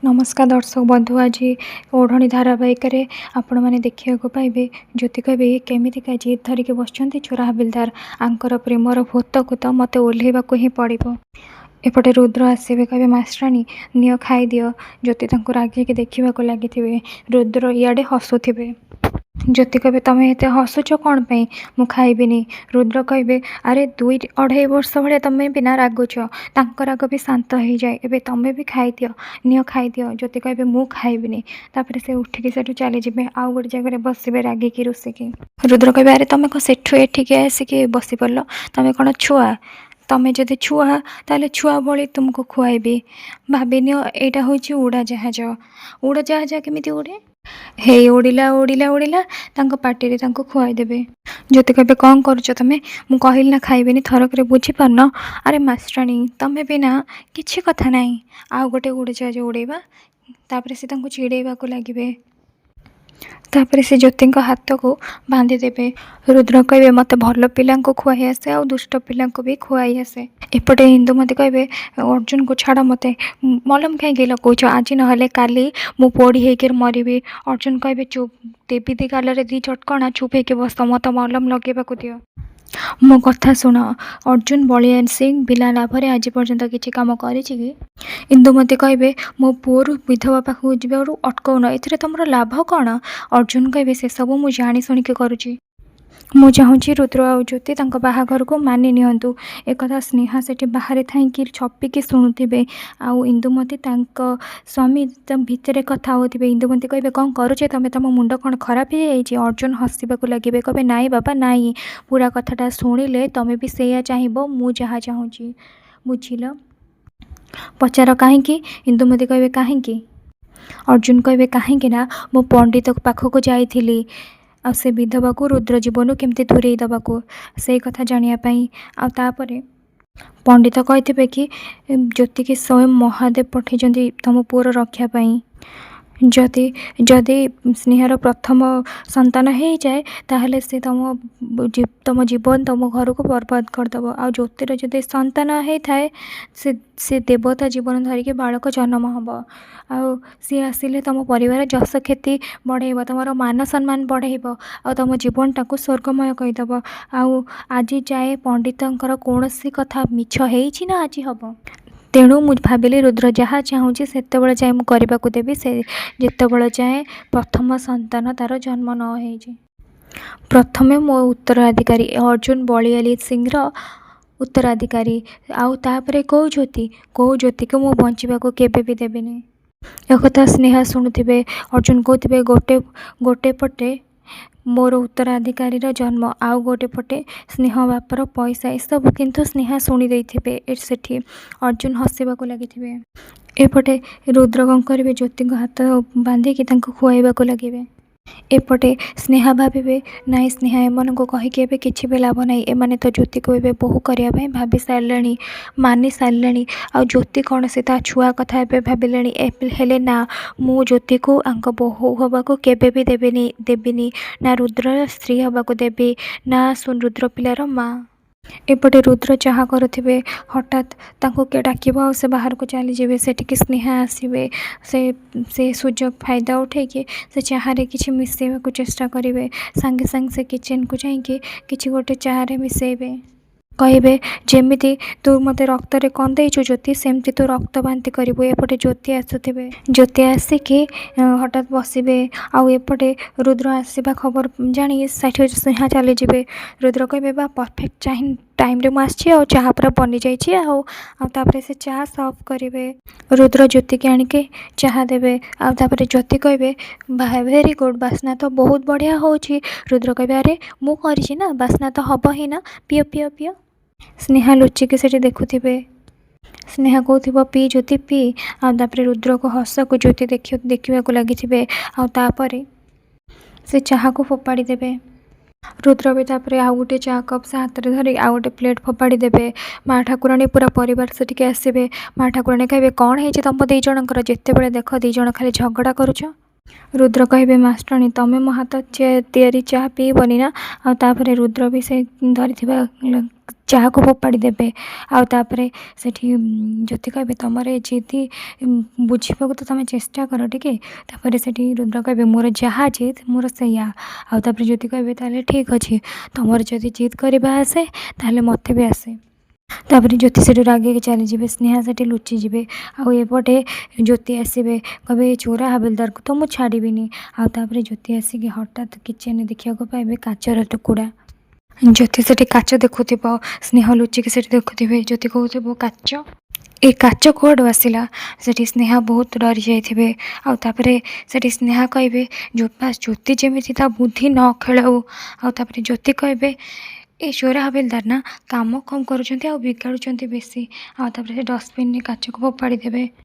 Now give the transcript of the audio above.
नमस्कार दर्शक बंधु। आज ओढ़णी धारावाहिक आपण मैंने देखा पाइबे ज्योति कहे केमितिका जिद धरिकी बसुँच चोरा हबिलदार आंकर प्रेमर भूत को तो मत ओह्लैवा ही पड़ो। एपटे रुद्र आसवे कहे मास्टराणी नियो खाई दियो। ज्योति रागिकी देखा लगी। रुद्र इे हसुवे। ज्योति कहे तुम एत हसुच कौन पाई मु खाइबिनी। रुद्र कहे अरे 2-2.5 वर्ष भाया तुम बिना रागुच राग भी शांत हो जाए एबे तुम भी खाई दियो नियो खाई दियो। ज्योति कहे मु खाइबिनी। तापर से उठिकी से चली जाए आउ गोटे जगह बसवे रागिकी रुसिकी। रुद्र कहे अरे तुम कौन सेठू एठिके आसिकी बसी पड़ल तुम कौन छुआ तुम्हें जदि छुआ ताले छुआ भली तुमको खुआबी। भाविनी यहाँ हूँ उड़ा जहाज केमी उड़े हे उड़िला उड़िला उड़िला पार्टी खुआईदेवे। ज्योति कहे कौन करुच तुम मु कहली ना खाइबेनी थरक बुझीपारन। अरे मास्टराणी तुम भी ना किसी कथा ना आउ गोटे उड़ाजाहाज उड़ेबा। तापर से चिड़ेवा लगे। तापर से ज्योति हाथ को बांधी देवे। रुद्र कहे मत भल पिला खुआई आसे आ दुष्ट पिला भी खुआई आसे। एपटे इंदुमती कहे अर्जुन को छाड़ मत मलम कहीं लगौच आज ना काली मु पोड़ी होकर मरबी। अर्जुन कहे चुप देवी दी गाल में 2 चटकणा चुप होकर बस मत मलम लगेबा दियो। मो कथा शुण अर्जुन बलियान सिंह बिना लाभ आज पर्यंत किसी कम कर। इंदुमती कहे मो पुअर विधवा पाखक जावर अटकाउन ए तुम लाभ कौन। अर्जुन कहे से सब मुझे जाणी शुणिकी करुँची। मु चाहूँगी रुद्र आ ज्योति बाहाघर को मानि नियंतु। एक स्नेहा से बाहर थी छपिकी शुणुवे आउ इंदुमती स्वामी भितर कथा होते। इंदुमती कहे कौन करुचे तुम तुम मुंड कौन खराब हो जाए। अर्जुन हसवाक लगे कहे नाई बाबा नाई पूरा कथाटा शुणिले तुम भी से चाहब मु जहाँ चाहूँगी बुझिल। पचार कहीं। इंदुमती कहे कहीं। अर्जुन कहे कहीं ना मो पंडित पाखक जाइली आ से विधवा को रुद्र जीवन केमती दूरे दबाको से कथा जानापी। आपर पंडित कही कि ज्योति की स्वयं महादेव पठे तुम पुअर रक्षापी। जदि जदि स्नेहार प्रथम संतान हो जाए ताहले से तुम जीवन तुम घर को बर्बाद करदेव। आ ज्योतिर जदि संतान होता है से देवता जीवन धरिकी बालक जन्म हम आ सी आसिले तुम परिवार जस ख्याति बढ़ेब तुम मान सम्मान बढ़ेब आ तुम जीवनटा को स्वर्गमय कहीदेव। आज जाए पंडितर कौन सी कथा मिछ होईछि ना आज हम। तेणु मुझे भाविली रुद्र जहाँ चाहूँगी से जाए मुझे देवी से जितेबले जाए प्रथम संतान तार जन्म न हो। प्रथमे मो उत्तराधिकारी अर्जुन बलियाली सिंह उत्तराधिकारी आउ तापरे कौ ज्योति को मु बंचवाक केबे भी देविनी। एक कथा स्नेहा शुणुवे। अर्जुन कहते गोटे पटे मोर उत्तराधिकारी जन्म आउ गोटे पटे स्नेह बापर पैसा ये सब किंतु स्नेहा शुणी देते से अर्जुन हसवाक लगे। एपटे रुद्र कौन करेंगे ज्योति हाथ बांधिकी खुआइबाक लगे। एपटे स्नेहा भावे नाई स्नेहा एम को कहीकि एबे किछि भी लाभ ना एमाने तो ज्योति को एबे बोहू करने भाभी सारे मानि सारे आ ज्योति कौन से छुआ कथा एबे भाविले हेले ना मु ज्योति को आंक बोहू हवाको केबे भी देविनी ना रुद्र स्त्री हवाको देवी ना रुद्र पिलार माँ। एपटे रुद्र चाह करुवे हठात किए डाक से बाहर को चली जाए सेठिकी स्नेहा आसवे से सुजोग फायदा उठेकी से चाहे कि मिसेवाक चेष्टा करेंगे सांगे सांगे से किचेन को जाइए कि गोटे चाहे मिसेबे कहे जेमिति तू मत रक्त रे कौन देचु ज्योति सेमती तू रक्त बांति करू। एपटे ज्योति आसुवे ज्योति आसिकी हठात बसवे आउपटे रुद्र आसवा खबर जाणी साठी स्नेहा चली जाए। रुद्र कहे बा परफेक्ट टाइम रे मुझे आ चाह पूरा बनी जापर से चाह सर्व करेंगे। रुद्र ज्योति की आणिके चाह देवे आपर ज्योति कहे वेरी गुड बास्ना तो बहुत बढ़िया हो। रुद्र कहे अरे मु करी ना बास्ना तो हम ही ना पियो पियो पियो। स्नेहा लुचिकी से देखुवे स्नेहा कहूब पी ज्योति पी आपर रुद्र को हस को ज्योति देखा लगी आपर से चाह को फोपाड़ी देवे। रुद्र भी तापर आउ गोटे चा कप से हाथ में धरी आउ गोटे प्लेट फोपाड़ी देवे। माँ ठाकुराणी पूरा परिवार से आसवे। माँ ठाकुराणी कहे कौन है तुम 2 जनकर जिते बड़े देख 2 जन खाली झगड़ा करुच। रुद्र कहे मास्टराणी तुम मो हाथ तैयारी चाह पीबनी ना आपर रुद्र भी से धरी ଚାହାକୁ ଫୋପାଡ଼ି ଦେବେ। ଆଉ ତାପରେ ସେଠି ଜ୍ୟୋତି କହିବେ ତମର ଏ ଜିଦି ବୁଝିବାକୁ ତ ତମେ ଚେଷ୍ଟା କର ଟିକେ। ତାପରେ ସେଠି ରୁଦ୍ର କହିବେ ମୋର ଯାହା ଜିଦ୍ ମୋର ସେଇଆ। ଆଉ ତାପରେ ଜ୍ୟୋତି କହିବେ ତାହେଲେ ଠିକ୍ ଅଛି, ତମର ଯଦି ଜିଦ୍ କରିବା ଆସେ ତାହେଲେ ମୋତେ ବି ଆସେ। ତାପରେ ଜ୍ୟୋତି ସେଠୁ ରାଗିକି ଚାଲିଯିବେ, ସ୍ନେହା ସେଠି ଲୁଚିଯିବେ। ଆଉ ଏପଟେ ଜ୍ୟୋତି ଆସିବେ, କହିବେ ଏ ଚୋରା ହାବିଲଦାରକୁ ତ ମୁଁ ଛାଡ଼ିବିନି। ଆଉ ତାପରେ ଜ୍ୟୋତି ଆସିକି ହଠାତ୍ କିଚେନରେ ଦେଖିବାକୁ ପାଇବେ କାଚର ଟୁକୁଡ଼ା। ଜ୍ୟୋତି ସେଠି କାଚ ଦେଖୁଥିବ, ସ୍ନେହ ଲୁଚିକି ସେଠି ଦେଖୁଥିବେ। ଜ୍ୟୋତି କହୁଥିବ କାଚ, ଏ କାଚ କୁଆଡ଼ୁ ଆସିଲା? ସେଠି ସ୍ନେହା ବହୁତ ଡରି ଯାଇଥିବେ। ଆଉ ତାପରେ ସେଠି ସ୍ନେହା କହିବେ ଜ୍ୟୋତି ଯେମିତି ତା ବୁଦ୍ଧି ନ ଖେଳାଉ। ଆଉ ତାପରେ ଜ୍ୟୋତି କହିବେ ଏ ଚୋରା ହାବିଲଦାର ନା କାମ କମ୍ କରୁଛନ୍ତି ଆଉ ବିଗାଡ଼ୁଛନ୍ତି ବେଶୀ। ଆଉ ତାପରେ ସେ ଡଷ୍ଟବିନ୍ରେ କାଚକୁ ଫୋପାଡ଼ି ଦେବେ।